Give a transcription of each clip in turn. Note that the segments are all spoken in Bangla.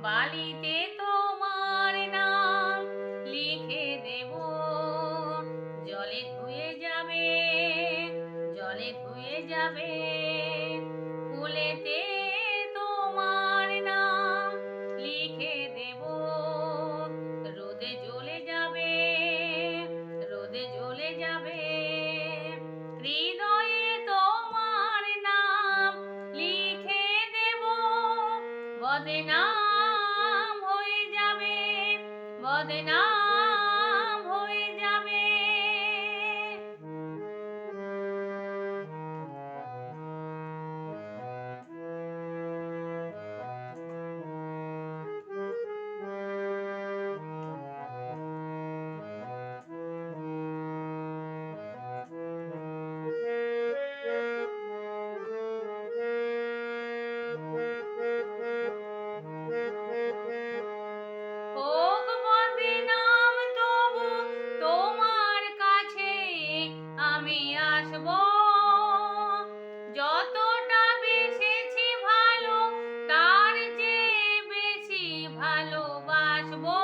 বালিতে তোমার নাম লিখে দেব, জলে ধুয়ে যাবে, জলে ধুয়ে যাবে। ফুলেতে তোমার নাম লিখে দেব, রোদে জ্বলে যাবে, রোদে জ্বলে যাবে। হৃদয়ে তোমার নাম লিখে দেব, বদনাম হয়ে যাবে, বদনাম হয়ে যাবে। হোক বদনাম তবু তোমার কাছে আমি আসব, যতটা বেসেছি ভালো তার চেয়ে বেশি ভালোবাসবো।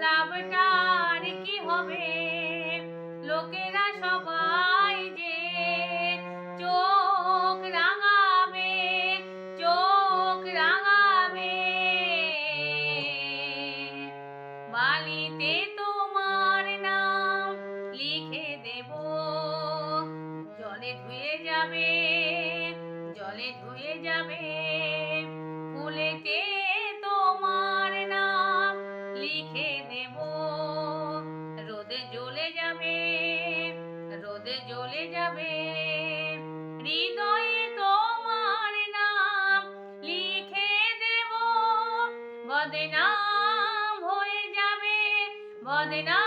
লাভটার কি হবে, লোকেরা সবাই যে চোখ রাঙাবে, চোখ রাঙাবে। বালিতে তোমার নাম লিখে দেব, জলে ধুয়ে যাবে, জলে ধুয়ে যাবে। ফুলেতে তোমার নাম লিখে দেব, রোদে জ্বলে যাবে, রোদে জ্বলে যাবে। হৃদয়ে তোমার নাম লিখে দেব, বদনাম হয়ে যাবে, বদনাম।